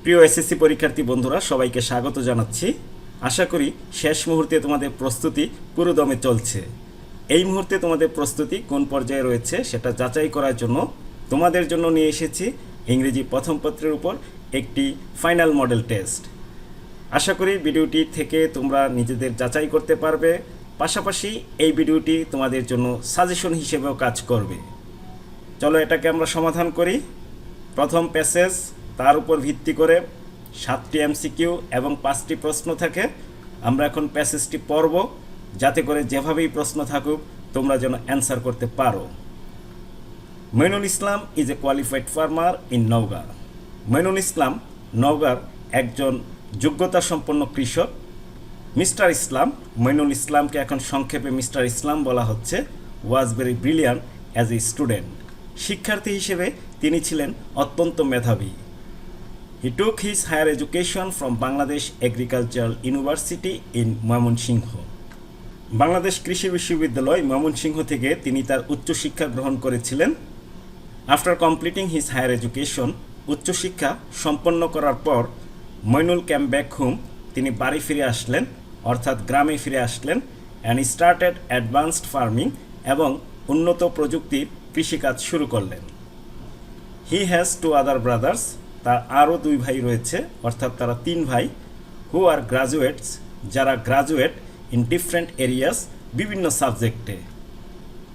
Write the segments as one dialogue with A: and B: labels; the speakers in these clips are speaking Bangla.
A: প্রিয় এসএসসি পরীক্ষার্থী বন্ধুরা, সবাইকে স্বাগত জানাচ্ছি। আশা করি শেষ মুহূর্তে তোমাদের প্রস্তুতি পুরো দমে চলছে। এই মুহূর্তে তোমাদের প্রস্তুতি কোন পর্যায়ে রয়েছে সেটা যাচাই করার জন্য তোমাদের জন্য নিয়ে এসেছি ইংরেজি প্রথম পত্রের উপর একটি ফাইনাল মডেল টেস্ট। আশা করি ভিডিওটি থেকে তোমরা নিজেদের যাচাই করতে পারবে, পাশাপাশি এই ভিডিওটি তোমাদের জন্য সাজেশন হিসেবেও কাজ করবে। চলো এটাকে আমরা সমাধান করি। প্রথম প্যাসেজ, তার উপর ভিত্তি করে 7টি এমসিকিউ এবং 5টি প্রশ্ন থাকে। আমরা এখন প্যাসেজটি পড়ব, যাতে করে যেভাবেই প্রশ্ন থাকুক তোমরা যেন অ্যান্সার করতে পারো। Mainul Islam is a qualified farmer in Naogaon. Mainul Islam নওগাঁর একজন যোগ্যতা সম্পন্ন কৃষক। মিস্টার ইসলাম, মইনুল ইসলামকে এখন সংক্ষেপে মিস্টার ইসলাম বলা হচ্ছে, was very brilliant as a student. শিক্ষার্থী হিসেবে তিনি ছিলেন অত্যন্ত মেধাবী। He took his higher education from Bangladesh Agricultural University in Mymensingh. Bangladesh কৃষি বিশ্ববিদ্যালয় ময়মনসিংহ থেকে তিনি তার উচ্চশিক্ষা গ্রহণ করেছিলেন। After completing his higher education, উচ্চশিক্ষা সম্পন্ন করার পর মইনুল ক্যাম ব্যাক হোম, তিনি বাড়ি ফিরে আসলেন, অর্থাৎ গ্রামে ফিরে আসলেন। অ্যান্ড স্টার্টেড অ্যাডভান্সড ফার্মিং, এবং উন্নত প্রযুক্তির কৃষিকাজ শুরু করলেন। হি হ্যাজ 2 আদার ব্রাদার্স, তার আরও 2 ভাই রয়েছে, অর্থাৎ তারা 3 ভাই। হু আর গ্রাজুয়েটস, যারা গ্রাজুয়েট ইন ডিফারেন্ট এরিয়াস, বিভিন্ন সাবজেক্টে।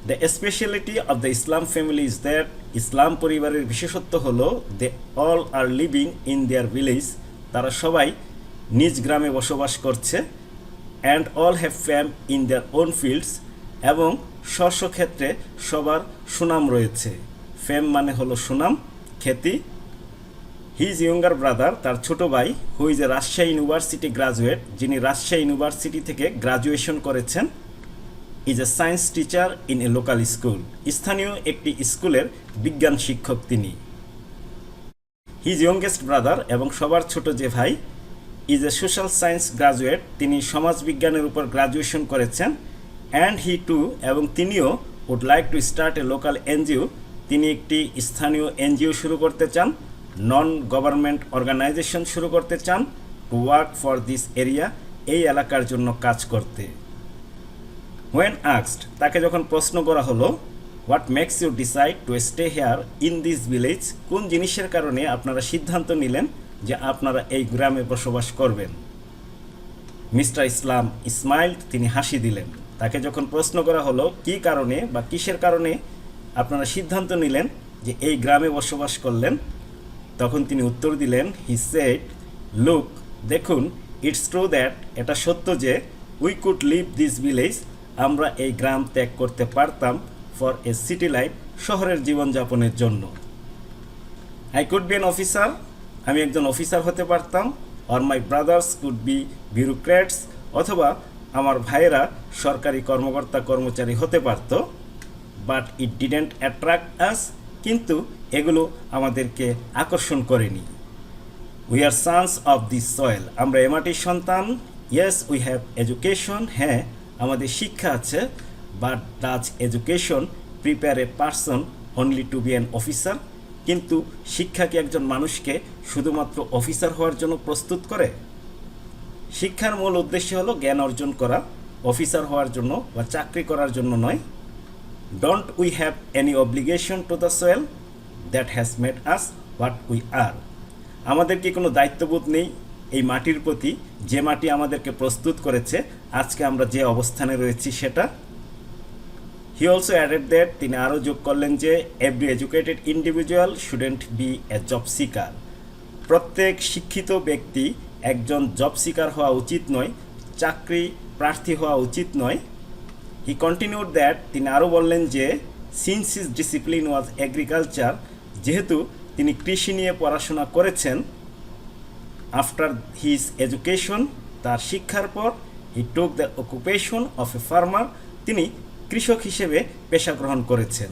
A: The speciality of the Islam family is that, Islam পরিবারের বিশেষত্ব হলো they all are living in their village, তারা সবাই নিজ গ্রামে বসবাস করছে। And all have fame in their own fields, এবং শস্যক্ষেত্রে সবার সুনাম রয়েছে। ফেম মানে হলো সুনাম, খ্যাতি। হিজ ইয়ঙ্গার ব্রাদার, তার ছোট ভাই, who is a Rajshahi university graduate, যিনি রাজশাহী ইউনিভার্সিটি থেকে গ্রাজুয়েশন করেছেন। Is a science teacher in a local school, স্থানীয় একটি স্কুলের বিজ্ঞান শিক্ষক তিনি। হিজ ইয়ংগেস্ট ব্রাদার, এবং সবার ছোট যে ভাই, is a social science graduate, তিনি সমাজবিজ্ঞানের উপর গ্রাজুয়েশন করেছেন। অ্যান্ড হি টু, এবং তিনিও would like to start a local NGO, তিনি একটি স্থানীয় এনজিও শুরু করতে চান, নন গভর্নমেন্ট অর্গানাইজেশন শুরু করতে চান, to work for this area, এই এলাকার জন্য কাজ করতে। হোয়েন আস্কড, তাকে যখন প্রশ্ন করা হলো, what makes you decide to stay here in this village, কোন জিনিসের কারণে আপনারা সিদ্ধান্ত নিলেন যে আপনারা এই গ্রামে বসবাস করবেন। মিস্টার ইসলাম স্মাইলড, তিনি হাসি দিলেন। তাকে যখন প্রশ্ন করা হলো কী কারণে বা কিসের কারণে আপনারা সিদ্ধান্ত নিলেন যে এই গ্রামে বসবাস করলেন, তখন তিনি উত্তর দিলেন, হি সেড, লুক, দেখুন, ইটস ট্রু দ্যাট, এটা সত্য যে we could leave this village, আমরা এই গ্রাম ত্যাগ করতে পারতাম, ফর এ সিটি লাইফ, শহরের জীবনযাপনের জন্য। I could be an officer, আমি একজন অফিসার হতে পারতাম। Or my brothers could be bureaucrats, অথবা আমার ভাইয়েরা সরকারি কর্মকর্তা কর্মচারী হতে পারত। But it didn't attract us, কিন্তু এগুলো আমাদেরকে আকর্ষণ করেনি। We are sons of this soil, আমরা এ মাটির সন্তান। ইয়েস উই হ্যাভ এডুকেশন, হ্যাঁ আমাদের শিক্ষা আছে। But does education prepare a person only to be an officer, কিন্তু শিক্ষা কি একজন মানুষকে শুধুমাত্র অফিসার হওয়ার জন্য প্রস্তুত করে? শিক্ষার মূল উদ্দেশ্য হলো জ্ঞান অর্জন করা, অফিসার হওয়ার জন্য বা চাকরি করার জন্য নয়। Don't we have any obligation to the soil that has made us what we are, আমাদের কি কোনো দায়িত্ববোধ নেই এই মাটির প্রতি, যে মাটি আমাদেরকে প্রস্তুত করেছে আজকে আমরা যে অবস্থানে রয়েছি সেটা। হি অলসো অ্যাডেড দ্যাট, তিনি আরও যোগ করলেন যে every educated individual shouldn't B A job seeker, প্রত্যেক শিক্ষিত ব্যক্তি একজন জব সিকার হওয়া উচিত নয়, চাকরি প্রার্থী হওয়া উচিত নয়। হি কন্টিনিউড দ্যাট, তিনি আরও বললেন যে সিন্স হিজ ডিসিপ্লিন ওয়াজ এগ্রিকালচার, যেহেতু তিনি কৃষি নিয়ে পড়াশোনা করেছেন। আফটার হিজ এডুকেশন, তার শিক্ষার পর, he took the occupation of a farmer, তিনি কৃষক হিসেবে পেশা গ্রহণ করেছেন।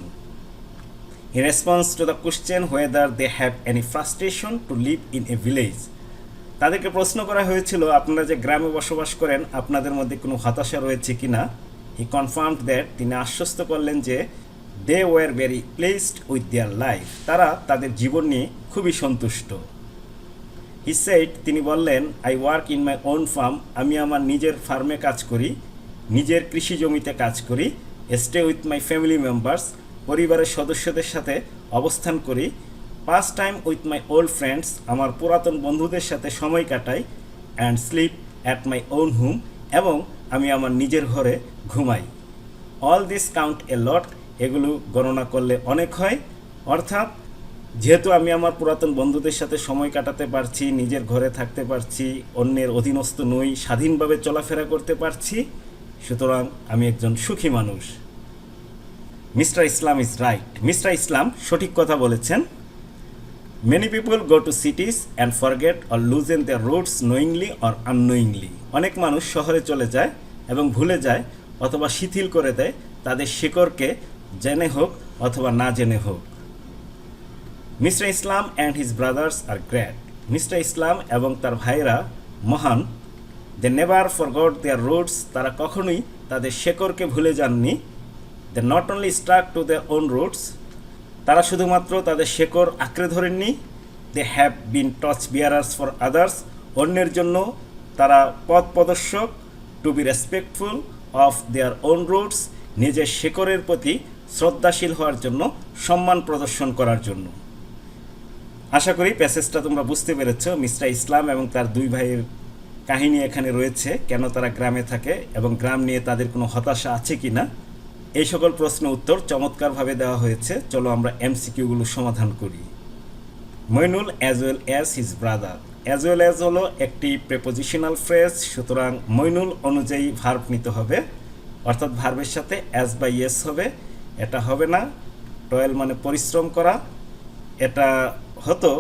A: In response to the question whether they have any frustration to live in a village, তাদেরকে প্রশ্ন করা হয়েছিল আপনারা যে গ্রামে বসবাস করেন আপনাদের মধ্যে কোনো হতাশা রয়েছে কি না। হি কনফার্মড দ্যাট, তিনি আশ্বস্ত করলেন যে they were very placed with their life, তারা তাদের জীবন নিয়ে খুবই সন্তুষ্ট। হি সেড, তিনি বললেন, I work in my own farm, আমি আমার নিজের ফার্মে কাজ করি, নিজের কৃষি জমিতে কাজ করি, stay with my family members, পরিবারের সদস্যদের সাথে অবস্থান করি, pass time with my old friends, আমার পুরাতন বন্ধুদের সাথে সময় কাটাই, and sleep at my own home, এবং আমি আমার নিজের ঘরে ঘুমাই। অল দিস কাউন্ট এ লট, এগুলো গণনা করলে অনেক হয়। অর্থাৎ যেহেতু আমি আমার পুরাতন বন্ধুদের সাথে সময় কাটাতে পারছি, নিজের ঘরে থাকতে পারছি, অন্যের অধীনস্থ নই, স্বাধীনভাবে চলাফেরা করতে পারছি, সুতরাং আমি একজন সুখী মানুষ। Mister Islam is right, mister Islam সঠিক কথা বলেছেন। Many people go to cities and forget or loosen their roots knowingly or unknowingly, অনেক মানুষ শহরে চলে যায় এবং ভুলে যায় অথবা শিথিল করে দেয় তাদের শিকড়কে, জেনে হোক অথবা না জেনে হোক। Mister Islam and his brothers are great, mister Islam এবং তার ভাইরা মহান। They never forgot their roots, তারা কখনোই তাদের শেকড়কে ভুলে যাননি। They not only stuck to their own roots, তারা শুধুমাত্র তাদের শেকড় আঁকড়ে ধরেননি। They have been torch bearers for others, অন্যের জন্য তারা পথ প্রদর্শক। To be respectful of their own roots, নিজের শেকড়ের প্রতি শ্রদ্ধাশীল হওয়ার জন্য, সম্মান প্রদর্শন করার জন্য। আশা করি প্যাসেজটা তোমরা বুঝতে পেরেছ। মিস্টার ইসলাম এবং তার দুই ভাইয়ের কাহিনী এখানে রয়েছে, কেন তারা গ্রামে থাকে এবং গ্রাম নিয়ে তাদের কোনো হতাশা আছে কি না। এই সকল প্রশ্ন উত্তর চমৎকারভাবে দেওয়া হয়েছে। চলো আমরা এমসিকিউগুলো সমাধান করি। Mainul as well as his brother, as well as হলো একটি প্রেপোজিশনাল ফ্রেজ, সুতরাং মইনুল অনুযায়ী ভার্ব নিতে হবে, অর্থাৎ ভার্বের সাথে অ্যাজ বা ইয়েস হবে। এটা হবে না। টয়েল মানে পরিশ্রম করা, এটা হতো,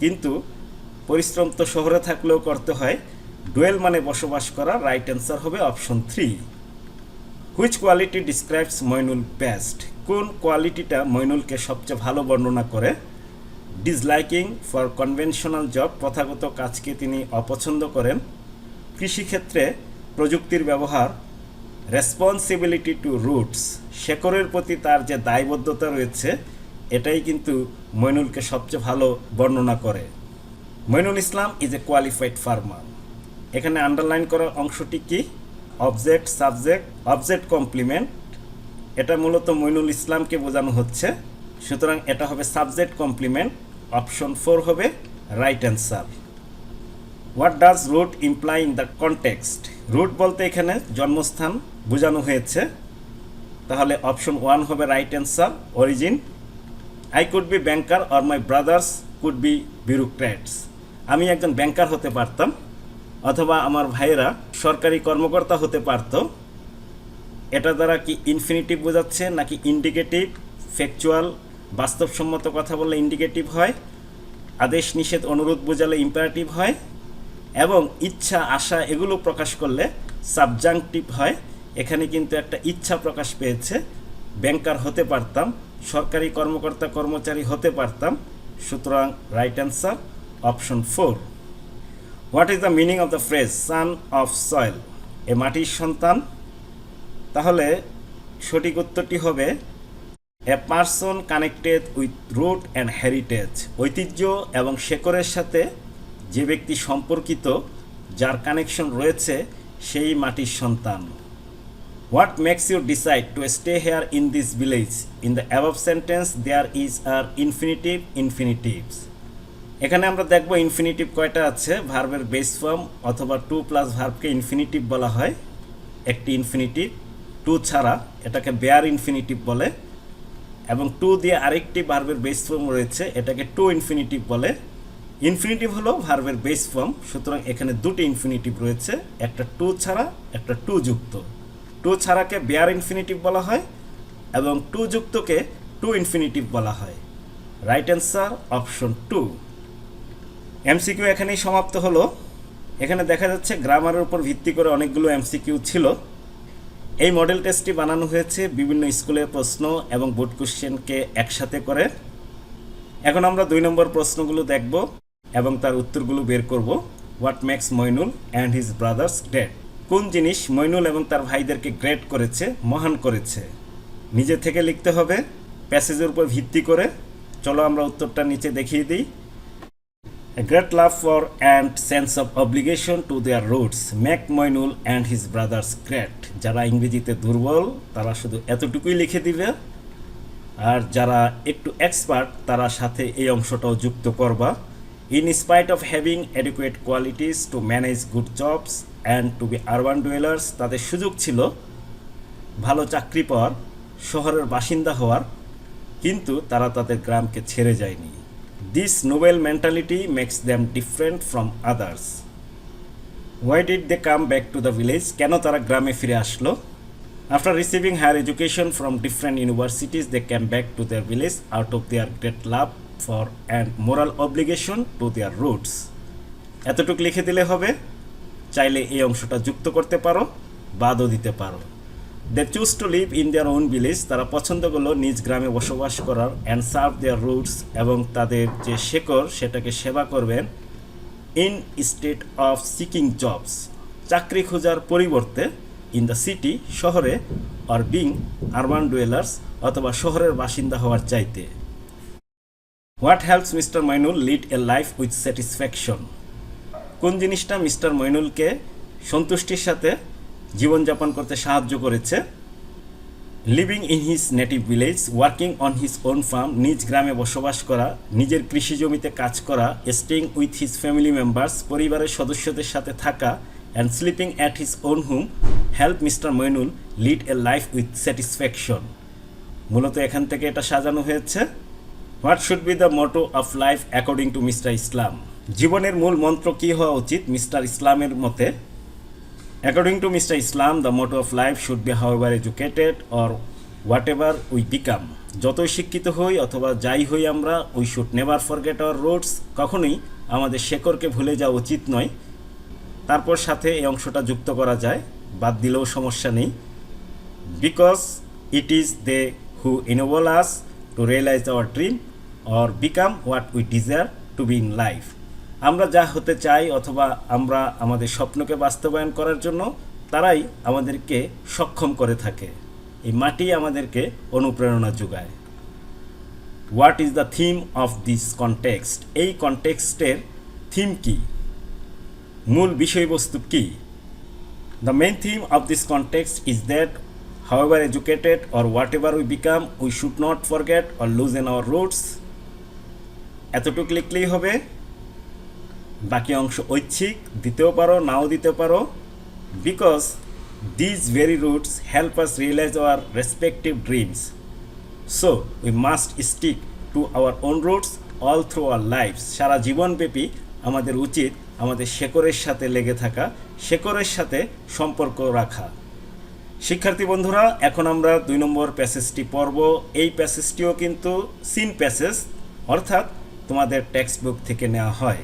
A: কিন্তু পরিশ্রম তো শহরে থাকলেও করতে হয়। ডুয়েল মানে বসবাস করা, রাইট অ্যান্সার হবে option 3। Which quality describes Mainul best, কোন কোয়ালিটিটা মইনুলকে সবচেয়ে ভালো বর্ণনা করে। ডিসলাইকিং ফর কনভেনশনাল জব, প্রথাগত কাজকে তিনি অপছন্দ করেন। কৃষিক্ষেত্রে প্রযুক্তির ব্যবহার। রেসপন্সিবিলিটি টু রুটস, শেকড়ের প্রতি তার যে দায়বদ্ধতা রয়েছে, এটাই কিন্তু মইনুলকে সবচেয়ে ভালো বর্ণনা করে। Moinul Islam is a qualified farmer, এখানে আন্ডারলাইন করা অংশটি কি? অবজেক্ট সাবজেক্ট অবজেক্ট কমপ্লিমেন্ট, এটা মূলত মইনুল ইসলামকে বোঝানো হচ্ছে, সুতরাং এটা হবে সাবজেক্ট কমপ্লিমেন্ট, অপশন 4 হবে right answer. What does root imply in the context, root বলতে এখানে জন্মস্থান বোঝানো হয়েছে, তাহলে অপশন 1 হবে right answer, origin. I could be banker or my brothers could be bureaucrats, আমি একজন ব্যাংকার হতে পারতাম অথবা আমার ভাইয়েরা সরকারি কর্মকর্তা হতে পারত। এটা দ্বারা কি ইনফিনিটিভ বোঝাচ্ছে নাকি ইন্ডিকেটিভ? ফ্যাকচুয়াল বাস্তবসম্মত কথা বললে ইন্ডিকেটিভ হয়, আদেশ নিষেধ অনুরোধ বোঝালে ইম্পারেটিভ হয়, এবং ইচ্ছা আশা এগুলো প্রকাশ করলে সাবজাংটিভ হয়। এখানে কিন্তু একটা ইচ্ছা প্রকাশ পেয়েছে, ব্যাংকার হতে পারতাম, সরকারি কর্মকর্তা কর্মচারী হতে পারতাম, সুতরাং right answer option 4। What is the meaning of the phrase son of soil, এ মাটির সন্তান? তাহলে সঠিক উত্তরটি হবে a person connected with root and heritage, ঐতিহ্য এবং শেকড়ের সাথে যে ব্যক্তি সম্পর্কিত, যার কানেকশন রয়েছে, সেই মাটির সন্তান। What makes you decide to stay here in this village, in the above sentence there is are infinitive infinitives, এখানে আমরা দেখব ইনফিনিটিভ কয়টা আছে। ভার্বের বেস ফর্ম অথবা টু প্লাস ভার্বকে ইনফিনিটিভ বলা হয়, একটি ইনফিনিটিভ। টু ছাড়া এটাকে বেয়ার ইনফিনিটিভ বলে, এবং টু দিয়ে আরেকটি ভার্বের বেস ফর্ম রয়েছে, এটাকে টু ইনফিনিটিভ বলে। ইনফিনিটিভ হলো ভার্বের বেস ফর্ম, সুতরাং এখানে দুটি ইনফিনিটিভ রয়েছে, একটা টু ছাড়া, একটা টু যুক্ত। টু ছাড়াকে বেয়ার ইনফিনিটিভ বলা হয় এবং টু যুক্তকে টু ইনফিনিটিভ বলা হয়। Right answer option 2। এমসিকিউ এখানেই সমাপ্ত হলো। এখানে দেখা যাচ্ছে গ্রামারের উপর ভিত্তি করে অনেকগুলো এমসিকিউ ছিল। এই মডেল টেস্টটি বানানো হয়েছে বিভিন্ন স্কুলের প্রশ্ন এবং বোর্ড কোশ্চেনকে একসাথে করে। এখন আমরা 2 নম্বর প্রশ্নগুলো দেখব এবং তার উত্তরগুলো বের করব। What makes Mainul and his brothers great, কোন জিনিস মইনুল এবং তার ভাইদেরকে গ্রেট করেছে, মহান করেছে? নিজে থেকে লিখতে হবে প্যাসেজের উপর ভিত্তি করে। চলো আমরা উত্তরটা নিচে দেখিয়ে দিই। A great love for and sense of obligation to their roots make Moinul and his brothers great. যারা ইংরেজিতে দুর্বল তারা শুধু এতটুকুই লিখে দিবে, আর যারা একটু এক্সপার্ট তারা সাথে এই অংশটাও যুক্ত করবা। In spite of having adequate qualities to manage good jobs and to be urban dwellers, তাদের সুযোগ ছিল ভালো চাকরি পাওয়ার, শহরের বাসিন্দা হওয়ার, কিন্তু তারা তাদের গ্রামকে ছেড়ে যায়নি। This noble mentality makes them different from others. Why did they come back to the village? কেন তারা গ্রামে ফিরে আসলো? After receiving higher education from different universities, they came back to their village out of their great love for and moral obligation to their roots. এতটুকু লিখে দিলে হবে, চাইলে এই অংশটা যুক্ত করতে পারো, বাদও দিতে পারো। They choose to live in their own village. তারা পছন্দ করলো নিজ গ্রামে বসবাস করার, and serve their roots, এবং তাদের যে শেকড় সেটাকে সেবা করবেন, instead of seeking jobs, চাকরি খোঁজার পরিবর্তে, in the city, শহরে, or being urban dwellers, অথবা শহরের বাসিন্দা হওয়ার চাইতে। What helps Mr. Moinul lead a life with satisfaction? কোন জিনিসটা মিস্টার মইনুলকে সন্তুষ্টির সাথে জীবনযাপন করতে সাহায্য করেছে? Living in his native village, working on his own farm, নিজ গ্রামে বসবাস করা, নিজের কৃষি জমিতে কাজ করা, staying with his family members, পরিবারের সদস্যদের সাথে থাকা, and sleeping at his own home help mister Mainul lead a life with satisfaction. মূলত এখান থেকে এটা সাজানো হয়েছে। What should be the motto of life according to mister Islam? জীবনের মূল মন্ত্র কী হওয়া উচিত মিস্টার ইসলামের মতে? According to Mr. Islam, the motto of life should be however educated or whatever we become. যতই শিক্ষিত হই অথবা যাই হই আমরা, we should never forget our roots. কখনোই আমাদের শেকড়কে ভুলে যাওয়া উচিত নয়। তারপর সাথে এই অংশটা যুক্ত করা যায়, বাদ দিলেও সমস্যা নেই। Because it is they who enable us to realize our dream or become what we desire to be in life. আমরা যা হতে চাই অথবা আমরা আমাদের স্বপ্নকে বাস্তবায়ন করার জন্য তারাই আমাদেরকে সক্ষম করে থাকে। এই মাটি আমাদেরকে অনুপ্রেরণা যোগায়। What is the theme of this context? এই কনটেক্সটের থিম কি, মূল বিষয়বস্তু কি? The main theme of this context is that however educated or whatever we become, we should not forget or loosen our roots. এতটুকু লিখলেই হবে। বাকি অংশ ঐচ্ছিক, দিতেও পারো নাও দিতে পারো। Because these very roots help us realise our respective dreams, so we must stick to our own roots all through our lifes. সারা জীবনব্যাপী আমাদের উচিত আমাদের শেকড়ের সাথে লেগে থাকা, শেকড়ের সাথে সম্পর্ক রাখা। শিক্ষার্থী বন্ধুরা, এখন আমরা 2 নম্বর প্যাসেজটি পড়ব। এই প্যাসেজটিও কিন্তু সিন প্যাসেজ, অর্থাৎ তোমাদের টেক্সট বুক থেকে নেওয়া হয়।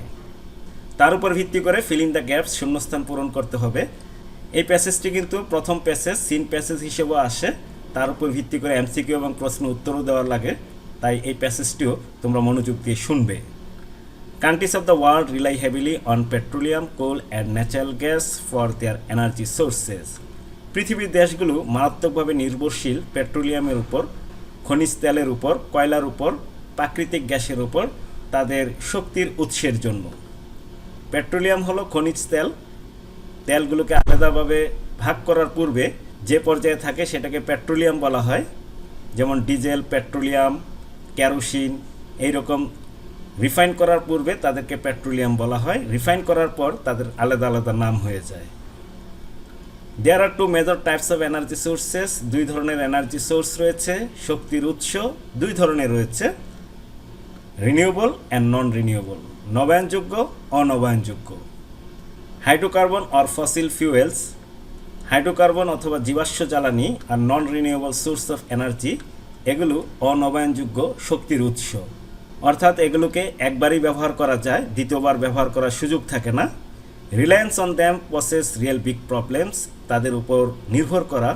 A: তার উপর ভিত্তি করে ফিল ইন দ্য গ্যাপস, শূন্যস্থান পূরণ করতে হবে। এই প্যাসেজটি কিন্তু প্রথম প্যাসেজ, সিন প্যাসেজ হিসেবেও আসে। তার উপর ভিত্তি করে এমসিকিউ এবং প্রশ্ন উত্তরও দেওয়ার লাগে, তাই এই প্যাসেজটিও তোমরা মনোযোগ দিয়ে শুনবে। Countries of the world rely heavily on petroleum, coal and natural gas for their energy sources. পৃথিবীর দেশগুলো মারাত্মকভাবে নির্ভরশীল পেট্রোলিয়ামের উপর, খনিজ তেলের উপর, কয়লার উপর, প্রাকৃতিক গ্যাসের উপর তাদের শক্তির উৎসের জন্য। পেট্রোলিয়াম হলো খনিজ তেল। তেলগুলোকে আলাদাভাবে ভাগ করার পূর্বে যে পর্যায়ে থাকে সেটাকে পেট্রোলিয়াম বলা হয়। যেমন ডিজেল, পেট্রোলিয়াম, কেরোসিন, এইরকম রিফাইন করার পূর্বে তাদেরকে পেট্রোলিয়াম বলা হয়। রিফাইন করার পর তাদের আলাদা আলাদা নাম হয়ে যায়। দেয়ার আর 2 major types of energy sources. 2 ধরনের এনার্জি সোর্স রয়েছে, শক্তির উৎস 2 ধরনের রয়েছে, রিনিউয়েবল অ্যান্ড নন রিনিউয়েবল, নবায়নযোগ্য, অনবায়নযোগ্য। Hydrocarbon or fossil fuels, hydrocarbon অথবা জীবাশ্ম জ্বালানি, আর non renewable source of energy, এগুলো অনবায়নযোগ্য শক্তির উৎস, অর্থাৎ এগুলোকে একবারই ব্যবহার করা যায়, দ্বিতীয়বার ব্যবহার করার সুযোগ থাকে না। Reliance on them possess real big problems, তাদের উপর নির্ভর করা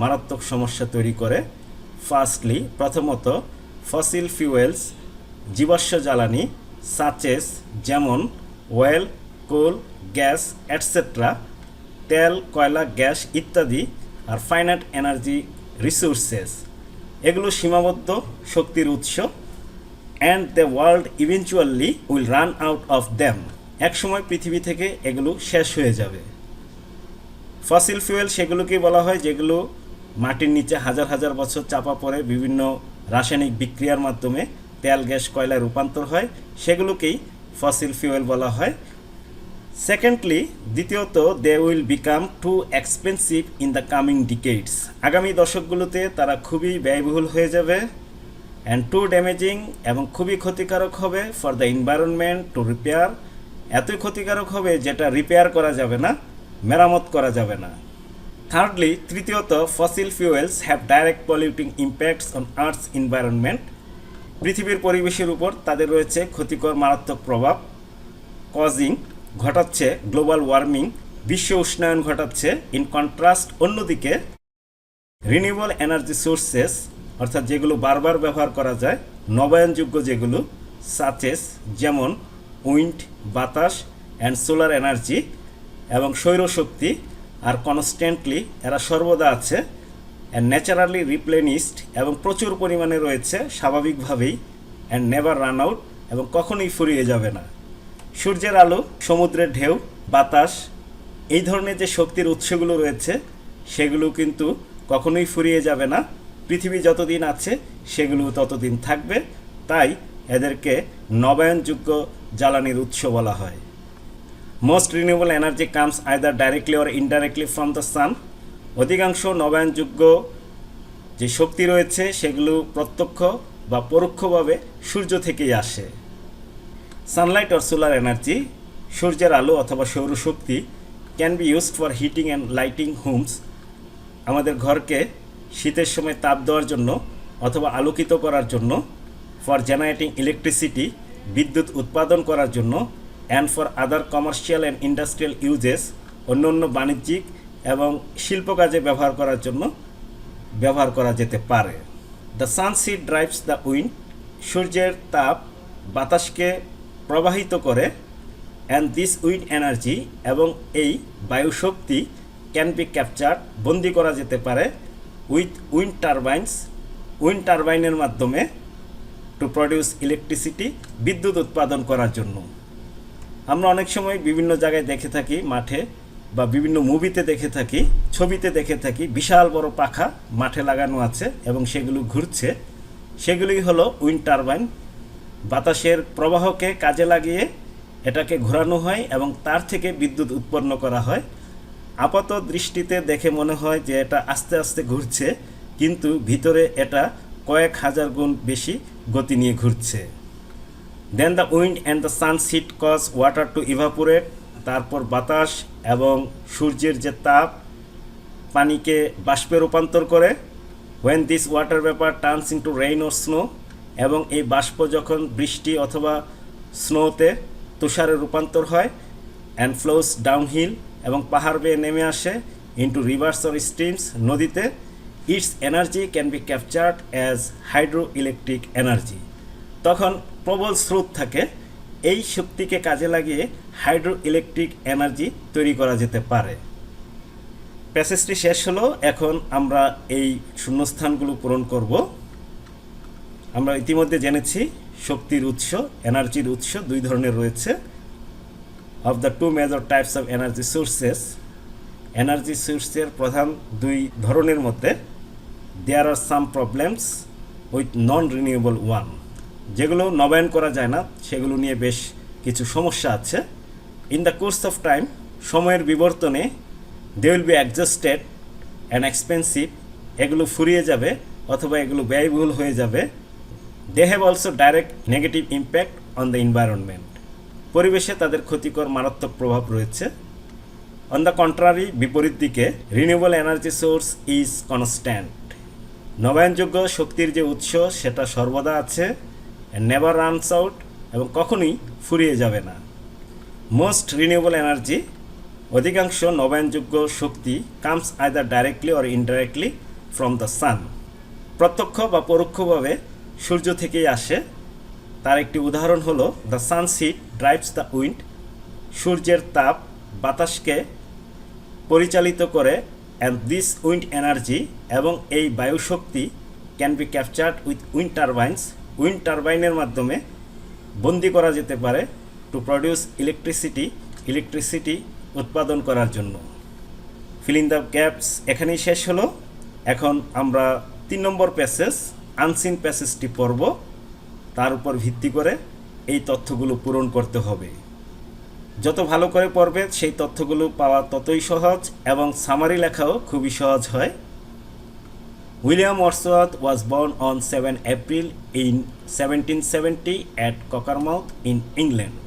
A: মারাত্মক সমস্যা তৈরি করে। ফার্স্টলি, প্রথমত, ফসিল ফিউয়েলস, জীবাশ্ম জ্বালানি, সাচেস যেমন অয়েল, কোল, গ্যাস এটসেট্রা, তেল, কয়লা, গ্যাস ইত্যাদি, আর ফাইনাইট এনার্জি রিসোর্সেস, এগুলো সীমাবদ্ধ শক্তির উৎস। And the world eventually will run out of them. একসময় পৃথিবী থেকে এগুলো শেষ হয়ে যাবে। ফসিল ফুয়েল সেগুলোকেই বলা হয় যেগুলো মাটির নিচে হাজার হাজার বছর চাপা পড়ে বিভিন্ন রাসায়নিক বিক্রিয়ার মাধ্যমে তেল, গ্যাস, কয়লায় রূপান্তর হয়, সেগুলোকেই ফসিল ফুয়েল বলা হয়। সেকেন্ডলি, দ্বিতীয়ত, they will become too expensive in the coming decades. আগামী দশকগুলোতে তারা খুবই ব্যয়বহুল হয়ে যাবে। অ্যান্ড টু ড্যামেজিং, এবং খুবই ক্ষতিকারক হবে for the environment to repair. এতই ক্ষতিকারক হবে যেটা রিপেয়ার করা যাবে না, মেরামত করা যাবে না। থার্ডলি, তৃতীয়ত, fossil fuels have direct polluting impacts on earth's environment. পৃথিবীর পরিবেশের উপর তাদের রয়েছে ক্ষতিকর মারাত্মক প্রভাব। কজিং, ঘটাচ্ছে গ্লোবাল ওয়ার্মিং, বিশ্ব উষ্ণায়ন ঘটাচ্ছে। ইন কন্ট্রাস্ট, অন্যদিকে রিনিউয়েবল এনার্জি সোর্সেস, অর্থাৎ যেগুলো বারবার ব্যবহার করা যায়, নবায়নযোগ্য যেগুলো, সাচেস যেমন উইন্ড, বাতাস অ্যান্ড সোলার এনার্জি এবং সৌরশক্তি, আর কনস্ট্যান্টলি, এরা সর্বদা আছে। অ্যান্ড ন্যাচারালি রিপ্লেনিসড, এবং প্রচুর পরিমাণে রয়েছে স্বাভাবিকভাবেই। অ্যান্ড নেভার রান আউট, এবং কখনোই ফুরিয়ে যাবে না। সূর্যের আলো, সমুদ্রের ঢেউ, বাতাস, এই ধরনের যে শক্তির উৎসগুলো রয়েছে সেগুলো কিন্তু কখনোই ফুরিয়ে যাবে না। পৃথিবী যতদিন আছে সেগুলো ততদিন থাকবে। তাই এদেরকে নবায়নযোগ্য জ্বালানির উৎস বলা হয়। Most renewable energy comes either directly or indirectly from the সান। অধিকাংশ নবায়নযোগ্য যে শক্তি রয়েছে সেগুলো প্রত্যক্ষ বা পরোক্ষভাবে সূর্য থেকেই আসে। সানলাইট অর সোলার এনার্জি, সূর্যের আলো অথবা সৌরশক্তি, can be used for heating and lighting homes. আমাদের ঘরকে শীতের সময় তাপ দেওয়ার জন্য অথবা আলোকিত করার জন্য। ফর জেনারেটিং ইলেকট্রিসিটি, বিদ্যুৎ উৎপাদন করার জন্য। And for other commercial and industrial uses, অন্য অন্য বাণিজ্যিক এবং শিল্প কাজে ব্যবহার করার জন্য ব্যবহার করা যেতে পারে। The sun seed drives the wind, সূর্যের তাপ বাতাসকে প্রবাহিত করে। অ্যান্ড দিস উইন্ড এনার্জি, এবং এই বায়ুশক্তি, ক্যান বি ক্যাপচার্ড, বন্দি করা যেতে পারে। উইথ উইন্ড টারবাইনস, উইন্ড টারবাইনের মাধ্যমে, টু প্রডিউস ইলেকট্রিসিটি, বিদ্যুৎ উৎপাদন করার জন্য। আমরা অনেক সময় বিভিন্ন জায়গায় দেখে থাকি, মাঠে বা বিভিন্ন মুভিতে দেখে থাকি, ছবিতে দেখে থাকি, বিশাল বড় পাখা মাঠে লাগানো আছে এবং সেগুলো ঘুরছে। সেগুলি হলো উইন্ড টারবাইন। বাতাসের প্রবাহকে কাজে লাগিয়ে এটাকে ঘোরানো হয় এবং তার থেকে বিদ্যুৎ উৎপন্ন করা হয়। আপাত দৃষ্টিতে দেখে মনে হয় যে এটা আস্তে আস্তে ঘুরছে, কিন্তু ভিতরে এটা কয়েক হাজার গুণ বেশি গতি নিয়ে ঘুরছে। Then the wind and the sun heat cause water to evaporate, তারপর বাতাস এবং সূর্যের যে তাপ পানিকে বাষ্পে রূপান্তর করে। When this water vapour turns into rain or snow, এবং এই বাষ্প যখন বৃষ্টি অথবা স্নোতে, তুষারে রূপান্তর হয়। অ্যান্ড ফ্লোস ডাউনহিল, এবং পাহাড় বেয়ে নেমে আসে। ইনটু রিভার্স অর স্ট্রিমস, নদীতে। It's energy can be captured as hydro electric energy. তখন প্রবল স্রোত থাকে, এই শক্তিকে কাজে লাগিয়ে হাইড্রো ইলেকট্রিক এনার্জি তৈরি করা যেতে পারে। প্যাসেজটি শেষ হলো। এখন আমরা এই শূন্যস্থানগুলো পূরণ করব। আমরা ইতিমধ্যে জেনেছি শক্তির উৎস, এনার্জির উৎস দুই ধরনের রয়েছে। Of the two major types of energy sources, energy সোর্সের প্রধান দুই ধরনের মধ্যে there are some problems with non renewable one, যেগুলো নবায়ন করা যায় না সেগুলো নিয়ে বেশ কিছু সমস্যা আছে। In the course of time, সময়ের বিবর্তনে, they will be adjusted and expensive, এগুলো ফুরিয়ে যাবে অথবা এগুলো ব্যয়বহুল হয়ে যাবে। They have also direct negative impact on the environment, পরিবেশে তাদের ক্ষতিকর মারাত্মক প্রভাব রয়েছে। অন দ্য কন্ট্রারি, বিপরীত দিকে, renewable energy source is constant, নবায়নযোগ্য শক্তির যে উৎস সেটা সর্বদা আছে। নেভার রানস আউট, এবং কখনোই ফুরিয়ে যাবে না। মোস্ট রিনিউয়েবল এনার্জি, অধিকাংশ নবায়নযোগ্য শক্তি, comes either directly or indirectly from the sun, প্রত্যক্ষ বা পরোক্ষভাবে সূর্য থেকেই আসে। তার একটি উদাহরণ হলো the sun heat drives the wind, সূর্যের তাপ বাতাসকে পরিচালিত করে। অ্যান্ড দিস উইন্ড এনার্জি, এবং এই বায়ুশক্তি, can be captured with wind turbines, wind টারবাইনের মাধ্যমে বন্দি করা যেতে পারে টু প্রডিউস ইলেকট্রিসিটি উৎপাদন করার জন্য। ফিল ইন দ্য গ্যাপস এখানেই শেষ হলো। এখন আমরা 3 নম্বর প্যাসেজ আনসিন প্যাসেজটি পড়ব, তার উপর ভিত্তি করে এই তথ্যগুলো পূরণ করতে হবে। যত ভালো করে পড়বে সেই তথ্যগুলো পাওয়া ততই সহজ এবং সামারি লেখাও খুবই সহজ হয়। William Wordsworth was born on 7 April in 1770 at Cockermouth in England.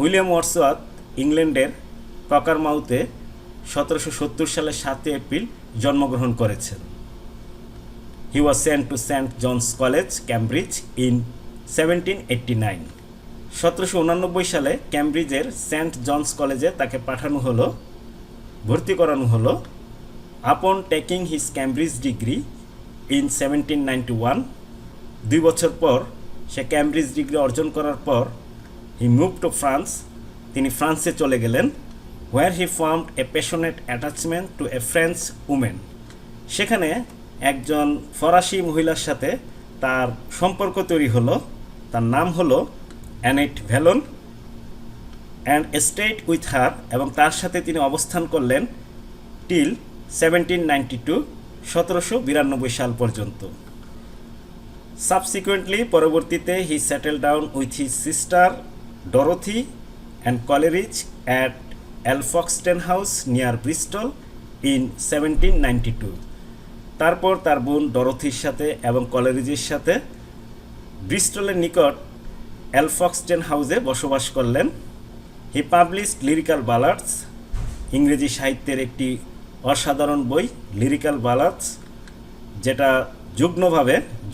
A: William Wordsworth ইংল্যান্ডের ককারমাউথে 1770 সালে 7 এপ্রিল জন্মগ্রহণ করেছেন। He was sent to St. John's College, Cambridge in 1789. 1789 সালে ক্যামব্রিজের সেন্ট জনস কলেজে তাকে ভর্তি করানো হলো। Upon taking his Cambridge degree in 1791, 2 বছর পর সে ক্যামব্রিজ ডিগ্রি অর্জন করার পর he moved to France, তিনি ফ্রান্সে চলে গেলেন, where he formed a passionate attachment to a French woman. সেখানে একজন ফরাসি মহিলার সাথে তার সম্পর্ক তৈরি হলো, তার নাম হলো Annette ভ্যালন, and stayed with her, এবং তার সাথে তিনি অবস্থান করলেন till 1792, 1792 সাল পর্যন্ত। Subsequently, পরবর্তীতে he settled down with his sister Dorothy and Coleridge at Alfoxden House near Bristol in 1792. তারপর তার বোন ডরথির সাথে এবং কলেরিজের সাথে ব্রিস্টলের নিকট অ্যালফক্সডেন হাউসে বসবাস করলেন। হি পাবলিশড লিরিক্যাল বালাডস, ইংরেজি সাহিত্যের একটি অসাধারণ বই লিরিক্যাল বালাডস, যেটা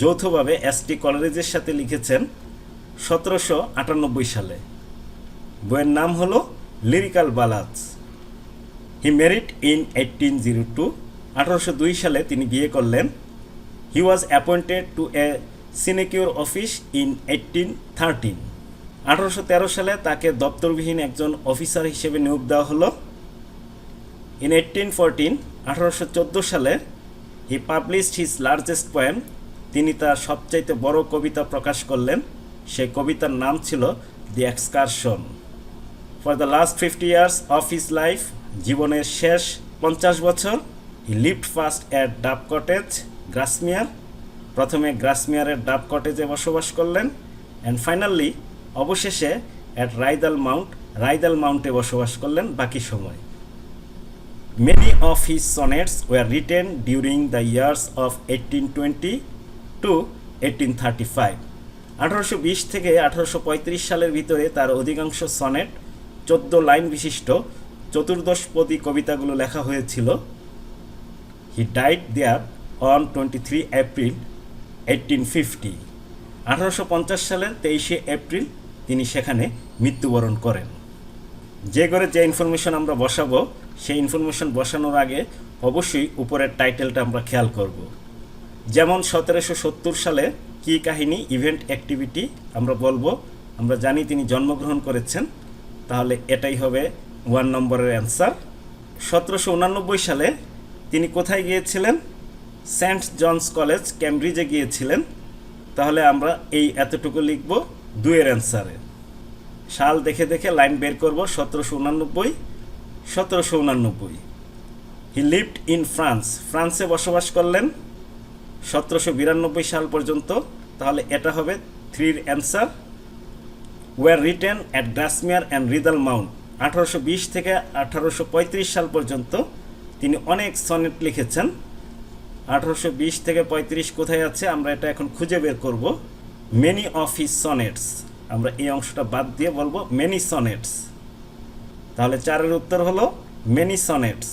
A: যৌথভাবে এস.টি. কলেরিজের সাথে লিখেছেন 1798 সালে। বইয়ের নাম হলো lyrical ballads. He married in 1802, 1802 সালে তিনি বিয়ে করলেন। He was appointed to a sinecure office in 1813, 1813 সালে তাকে দপ্তরবিহীন একজন অফিসার হিসেবে নিয়োগ দেওয়া হলো। ইন 1814, 1814 সালে হি পাবলিশড হিজ লার্জেস্ট পোয়েম, তিনি তার সবচাইতে বড় কবিতা প্রকাশ করলেন। সেই কবিতার নাম ছিল the excursion. For the last 50 years of his life, জীবনের শেষ 50 বছর, he lived first at Dove cottage, Grasmere, প্রথমে গ্রাসমিয়ারের ডাব কটেজে বসবাস করলেন, অ্যান্ড ফাইনালি অবশেষে অ্যাট রাইদাল মাউন্টে বসবাস করলেন বাকি সময়। Many of his sonnets were written during the years of 1820 to 1835. 1820 থেকে 1835 সালের ভিতরে তার অধিকাংশ সনেট 14 লাইন বিশিষ্ট চতুর্দশপদী কবিতাগুলো লেখা হয়েছিল। He died there on 23 April 1850. 1850 সালের 23 এপ্রিল তিনি সেখানে মৃত্যুবরণ করেন। যে করে যে ইনফরমেশন আমরা বসাবো সেই ইনফরমেশন বসানোর আগে অবশ্যই উপরের টাইটেলটা আমরা খেয়াল করব। যেমন 1770 সালে কি কাহিনী, ইভেন্ট, অ্যাক্টিভিটি আমরা বলবো। আমরা জানি তিনি জন্মগ্রহণ করেছেন, তাহলে এটাই হবে 1 নম্বরের অ্যান্সার। 1789 সালে তিনি কোথায় গিয়েছিলেন? সেন্ট জনস কলেজ, ক্যামব্রিজে গিয়েছিলেন। তাহলে আমরা এই এতটুকু লিখব 2 এর অ্যান্সারে। সাল দেখে দেখে লাইন বের করব। 1789। হি লিভড ইন ফ্রান্সে বসবাস করলেন 1792 সাল পর্যন্ত। তাহলে এটা হবে 3 এর answer. Were written at Grasmere and Rydal Mount, 1820 থেকে 1835 সাল পর্যন্ত তিনি অনেক সনেট লিখেছেন। 1820 থেকে 35 কোথায় আছে আমরা এটা এখন খুঁজে বের করব। মেনি অফ হিজ সনেটস, আমরা এই অংশটা বাদ দিয়ে বলবো মেনি সনেটস। তাহলে 4 এর উত্তর হলো many sonnets.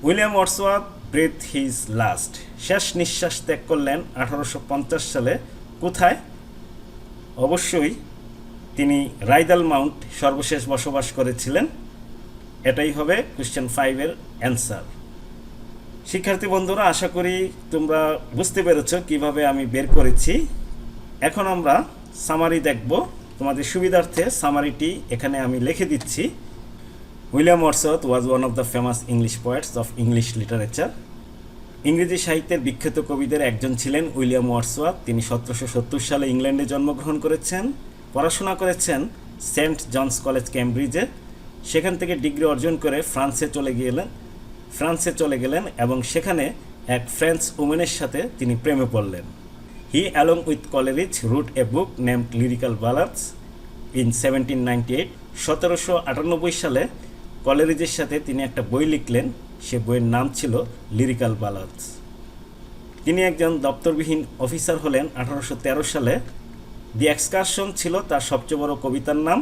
A: William Wordsworth breath his last, শেষ নিঃশ্বাস ত্যাগ করলেন 1850 সালে। কোথায়? অবশ্যই তিনি রাইদাল মাউন্ট সর্বশেষ বসবাস করেছিলেন। এটাই হবে কোশ্চেন 5 এর অ্যান্সার। শিক্ষার্থী বন্ধুরা, আশা করি তোমরা বুঝতে পেরেছ কিভাবে আমি বের করেছি। এখন আমরা সামারি দেখব। তোমাদের সুবিধার্থে সামারিটি এখানে আমি লিখে দিচ্ছি। William Wordsworth was one of the famous English poets of English literature. ইংরেজি সাহিত্যের বিখ্যাত কবিদের একজন ছিলেন উইলিয়াম ওয়ার্ডসওয়ার্থ। তিনি 1770 সালে ইংল্যান্ডে জন্মগ্রহণ করেছেন। পড়াশোনা করেছেন সেন্ট জনস কলেজ ক্যামব্রিজে। সেখান থেকে ডিগ্রি অর্জন করে ফ্রান্সে চলে গেলেন এবং সেখানে এক ফ্রেঞ্চ উমেনের সাথে তিনি প্রেমে পড়লেন। He along with Coleridge wrote a book named lyrical ballads in 1798। 1798 সালে কলেরিজের সাথে তিনি একটা বই লিখলেন। সে বইয়ের নাম ছিল লিরিক্যাল বালাডস। তিনি একজন দপ্তরবিহীন অফিসার হলেন 1813 সালে। দি এক্সকারশন ছিল তার সবচেয়ে বড় কবিতার নাম।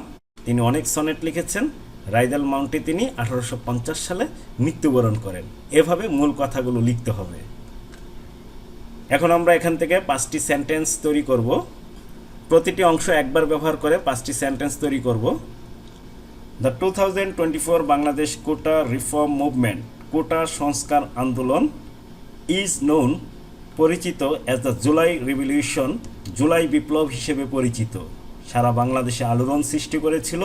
A: তিনি অনেক সনেট লিখেছেন। রাইদাল মাউন্টে তিনি 1850 সালে মৃত্যুবরণ করেন। এভাবে মূল কথাগুলো লিখতে হবে। এখন আমরা এখান থেকে 5টি সেন্টেন্স তৈরি করব। প্রতিটি অংশ একবার ব্যবহার করে 5টি সেন্টেন্স তৈরি করব। The 2024 Bangladesh quota reform movement, quota সংস্কার আন্দোলন, ইজ নোন পরিচিত as the July revolution, July বিপ্লব হিসেবে পরিচিত। সারা বাংলাদেশে আলোড়ন সৃষ্টি করেছিল।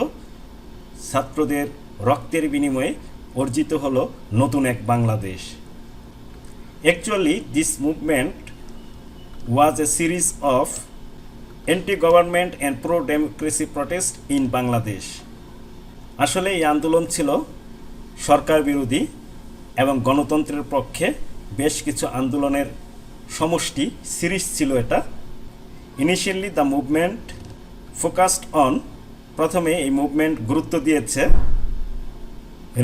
A: ছাত্রদের রক্তের বিনিময়ে অর্জিত হলো নতুন এক Bangladesh. Actually, this movement was a series of anti-government and pro-democracy protests in Bangladesh. আসলে এই আন্দোলন ছিল সরকার বিরোধী এবং গণতন্ত্রের পক্ষে বেশ কিছু আন্দোলনের সমষ্টি, সিরিজ ছিল এটা। Initially the movement focused on, প্রথমে এই মুভমেন্ট গুরুত্ব দিয়েছে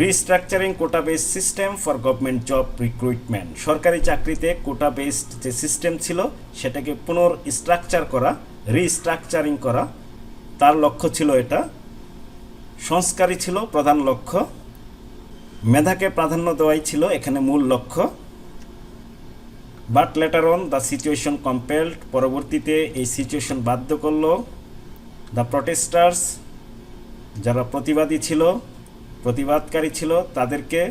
A: restructuring quota based system for government job recruitment. সরকারি চাকরিতে কোটা বেসড যে সিস্টেম ছিল সেটাকে পুনর্স্ট্রাকচার করা, রিস্ট্রাকচারিং করা, তার লক্ষ্য ছিল এটা। সংস্কারই ছিল প্রধান লক্ষ্য। মেধাকে প্রাধান্য দেওয়াই ছিল এখানে মূল লক্ষ্য। But later on the situation compelled, পরবর্তীতে এই সিচুয়েশন বাধ্য করল দ্য প্রটেস্টার্স, যারা প্রতিবাদকারী ছিল তাদেরকে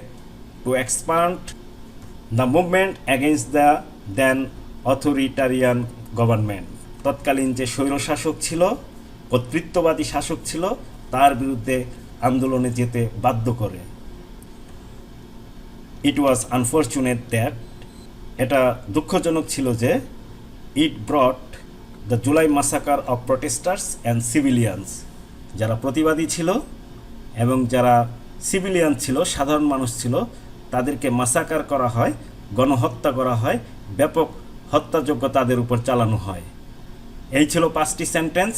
A: to expand the movement against the then authoritarian government. তৎকালীন যে স্বৈরশাসক ছিল, কর্তৃত্ববাদী শাসক ছিল, তার বিরুদ্ধে আন্দোলনে যেতে বাধ্য করে। ইট ওয়াজ আনফর্চুনেট দ্যাট, এটা দুঃখজনক ছিল যে it brought the July massacre of protesters and civilians, যারা প্রতিবাদী ছিল এবং যারা সিভিলিয়ান ছিল, সাধারণ মানুষ ছিল, তাদেরকে মাসাকার করা হয়, গণহত্যা করা হয়, ব্যাপক হত্যাযজ্ঞ তাদের উপর চালানো হয়। এই ছিল 5টি সেন্টেন্স।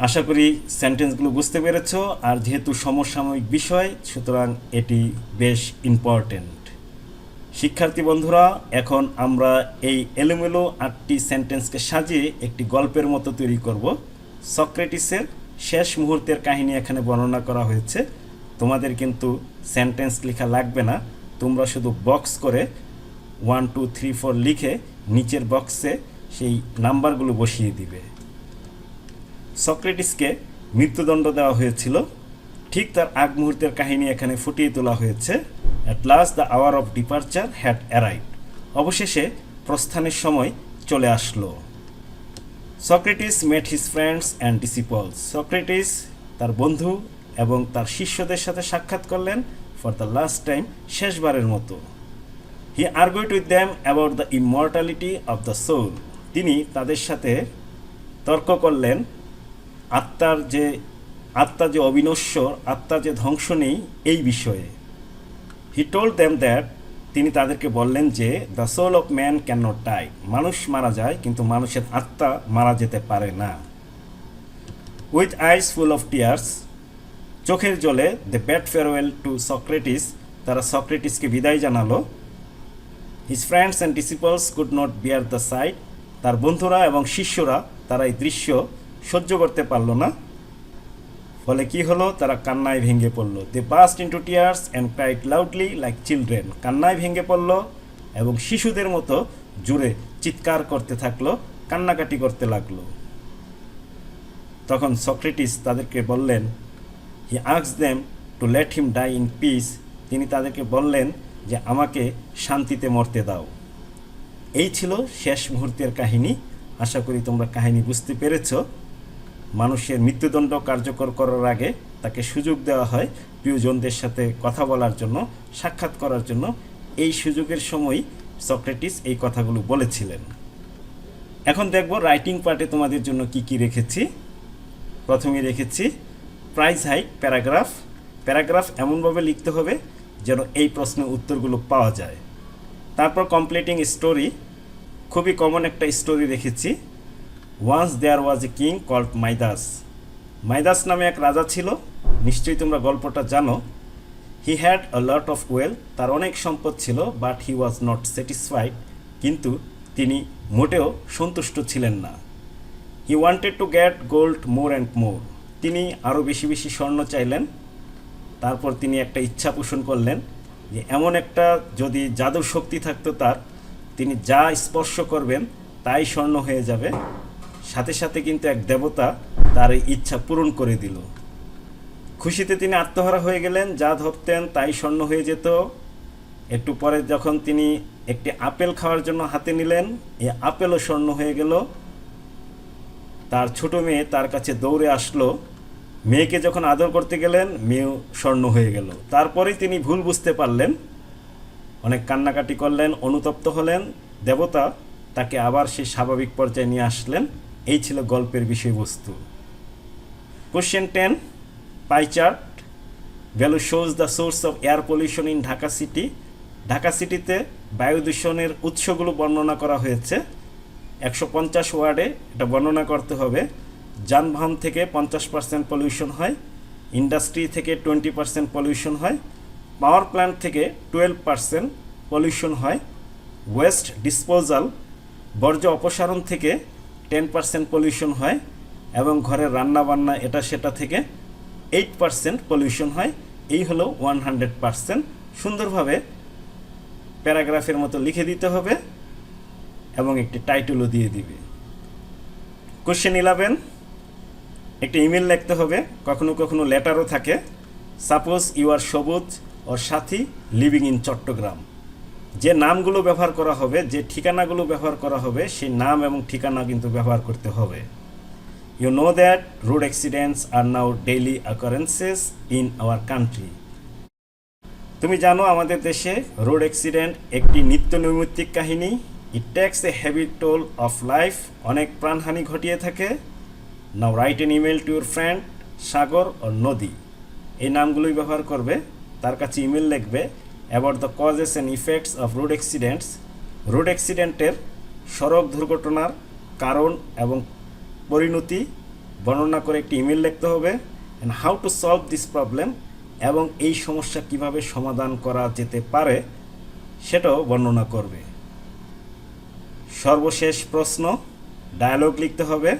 A: আশা করি সেন্টেন্সগুলো বুঝতে পেরেছ। আর যেহেতু সমসাময়িক বিষয়, সুতরাং এটি বেশ ইম্পর্টেন্ট। শিক্ষার্থী বন্ধুরা, এখন আমরা এই এলোমেলো 8টি সেন্টেন্সকে সাজিয়ে একটি গল্পের মতো তৈরি করব। সক্রেটিসের শেষ মুহূর্তের কাহিনী এখানে বর্ণনা করা হয়েছে। তোমাদের কিন্তু সেন্টেন্স লেখা লাগবে না, তোমরা শুধু বক্স করে 1 2 3 4 লিখে নিচের বক্সে সেই নাম্বারগুলো বসিয়ে দিবে। সক্রেটিসকে মৃত্যুদণ্ড দেওয়া হয়েছিল, ঠিক তার আগ মুহূর্তের কাহিনী এখানে ফুটিয়ে তোলা হয়েছে। At last the hour of departure had arrived, অবশেষে প্রস্থানের সময় চলে আসলো। Socrates met his friends and disciples, Socrates তার বন্ধু এবং তার শিষ্যদের সাথে সাক্ষাৎ করলেন ফর দ্য লাস্ট টাইম, শেষবারের মতো। He argued with them about the immortality of the soul, তিনি তাদের সাথে তর্ক করলেন আত্মা যে অবিনশ্বর, আত্মা যে ধ্বংস নেই, এই বিষয়ে। হি টোল্ড দ্যাম দ্যাট, তিনি তাদেরকে বললেন যে the soul of man cannot die, মানুষ মারা যায় কিন্তু মানুষের আত্মা মারা যেতে পারে না। With eyes full of tears, চোখের জলে they bade farewell to Socrates, তারা সক্রেটিসকে বিদায় জানালো। His friends and disciples could not bear the sight, তার বন্ধুরা এবং শিষ্যরা তারা এই দৃশ্য সহ্য করতে পারল না। ফলে কি হলো, তারা কান্নায় ভেঙে পড়ল। They burst into tears and cried loudly like children, কান্নায় ভেঙে পড়ল এবং শিশুদের মতো জোরে চিৎকার করতে থাকলো, কান্নাকাটি করতে লাগলো। তখন সক্রেটিস তাদেরকে বললেন, he asked them to let him die in peace, তিনি তাদেরকে বললেন যে আমাকে শান্তিতে মরতে দাও। এই ছিল শেষ মুহূর্তের কাহিনী। আশা করি তোমরা কাহিনী বুঝতে পেরেছ। মানুষের মৃত্যুদণ্ড কার্যকর করার আগে তাকে সুযোগ দেওয়া হয় প্রিয়জনদের সাথে কথা বলার জন্য, সাক্ষাৎ করার জন্য। এই সুযোগের সময় সক্রেটিস এই কথাগুলো বলেছিলেন। এখন দেখব রাইটিং পার্টে তোমাদের জন্য কি কি রেখেছি। প্রথমে রেখেছি প্রাইস হাইক প্যারাগ্রাফ। প্যারাগ্রাফ এমনভাবে লিখতে হবে যেন এই প্রশ্নের উত্তরগুলো পাওয়া যায়। তারপর কমপ্লিটিং স্টোরি, খুবই কমন একটা স্টোরি রেখেছি। Once there was a king called Midas. Midas নামে এক রাজা ছিল, নিশ্চয়ই তোমরা গল্পটা জানো। He had a lot of wealth, তার অনেক সম্পদ ছিল, but he was not satisfied, কিন্তু তিনি মোটেও সন্তুষ্ট ছিলেন না। He wanted to get gold more and more, তিনি আরও বেশি বেশি স্বর্ণ চাইলেন। তারপর তিনি একটা ইচ্ছা পোষণ করলেন যে এমন একটা যদি জাদুর শক্তি থাকতো তার, তিনি যা স্পর্শ করবেন তাই স্বর্ণ হয়ে যাবে। সাথে সাথে কিন্তু এক দেবতা তার এই ইচ্ছা পূরণ করে দিল। খুশিতে তিনি আত্মহারা হয়ে গেলেন, যা ধরতেন তাই স্বর্ণ হয়ে যেত। একটু পরে যখন তিনি একটি আপেল খাওয়ার জন্য হাতে নিলেন, এই আপেলও স্বর্ণ হয়ে গেল। তার ছোট মেয়ে তার কাছে দৌড়ে আসলো, মেয়েকে যখন আদর করতে গেলেন মেয়েও স্বর্ণ হয়ে গেল। তারপরেই তিনি ভুল বুঝতে পারলেন, অনেক কান্নাকাটি করলেন, অনুতপ্ত হলেন। দেবতা তাকে আবার সেই স্বাভাবিক পর্যায়ে নিয়ে আসলেন। এই ছিল গল্পের বিষয়বস্তু। Question 10, pie chart value shows the source of air pollution in Dhaka city. Dhaka সিটিতে বায়ু দূষণের উৎসগুলো বর্ণনা করা হয়েছে। 150 ওয়ার্ডে এটা বর্ণনা করতে হবে। যানবাহন থেকে 50% পলিউশন হয়, ইন্ডাস্ট্রি থেকে 20% পলিউশন হয়, পাওয়ার প্ল্যান্ট থেকে 12% পলিউশন হয়, ওয়েস্ট ডিসপোজাল বর্জ্য অপসারণ থেকে 10% পলিউশন হয়, এবং ঘরের রান্নাবান্না এটা সেটা থেকে 8% পলিউশন হয়। এই হলো 100%। সুন্দরভাবে প্যারাগ্রাফের মতো লিখে দিতে হবে এবং একটি টাইটেলও দিয়ে দিবে। কোশ্চেন 11, একটি ইমেল লিখতে হবে। কখনো কখনো লেটারও থাকে। সাপোজ ইউ আর সবুজ ওর সাথী লিভিং ইন চট্টগ্রাম। যে নামগুলো ব্যবহার করা হবে, যে ঠিকানাগুলো ব্যবহার করা হবে, সেই নাম এবং ঠিকানা কিন্তু ব্যবহার করতে হবে। You know that road accidents are now daily occurrences in our country. তুমি জানো আমাদের দেশে রোড অ্যাক্সিডেন্ট একটি নিত্য নৈমিত্তিক কাহিনী। It takes a heavy toll of life, অনেক প্রাণহানি ঘটিয়ে থাকে। Now write an email to your friend Sagar ও নদী। এই নামগুলোই ব্যবহার করবে। তার কাছে ইমেল লিখবে about the causes and effects of road accidents. Road অ্যাক্সিডেন্টের সড়ক দুর্ঘটনার কারণ এবং পরিণতি বর্ণনা করে একটি ইমেল লিখতে হবে। And how to solve this problem, এবং এই সমস্যা কিভাবে সমাধান করা যেতে পারে সেটাও বর্ণনা করবে। সর্বশেষ প্রশ্ন, ডায়ালগ লিখতে হবে।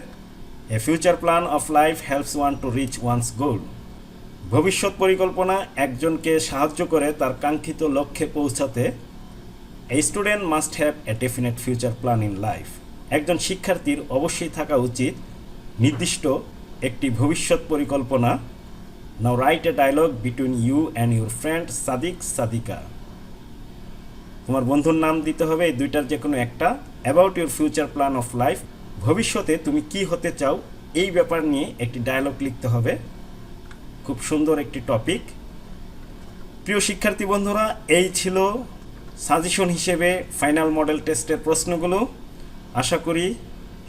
A: A future plan of life helps one to reach one's goal. ভবিষ্যৎ পরিকল্পনা একজনকে সাহায্য করে তার কাঙ্ক্ষিত লক্ষ্যে পৌঁছাতে। A student must have a definite future plan in life. একজন শিক্ষার্থীর অবশ্যই থাকা উচিত নির্দিষ্ট একটি ভবিষ্যৎ পরিকল্পনা। Now write a dialogue between you and your friend Sadik Sadika. তোমার বন্ধুর নাম দিতে হবে, এই দুইটার যে কোনো একটা। About your future plan of life, ভবিষ্যতে তুমি কি হতে চাও এই ব্যাপার নিয়ে একটি ডায়লগ লিখতে হবে। খুব সুন্দর একটি টপিক। প্রিয় শিক্ষার্থী বন্ধুরা, এই ছিল সাজেশন হিসেবে ফাইনাল মডেল টেস্টের প্রশ্নগুলো। আশা করি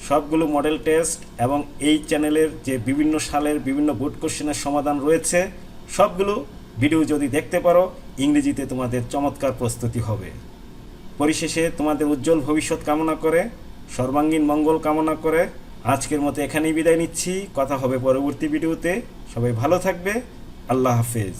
A: সবগুলো মডেল টেস্ট এবং এই চ্যানেলের যে বিভিন্ন সালের বিভিন্ন বোর্ড কোশ্চেনের সমাধান রয়েছে সবগুলো ভিডিও যদি দেখতে পারো, ইংরেজিতে তোমাদের চমৎকার প্রস্তুতি হবে। পরিশেষে তোমাদের উজ্জ্বল ভবিষ্যৎ কামনা করে, সর্বাঙ্গীন মঙ্গল কামনা করে আজকের মতো এখানেই বিদায় নিচ্ছি। কথা হবে পরবর্তী ভিডিওতে। সবাই ভালো থাকবে। আল্লাহ হাফেজ।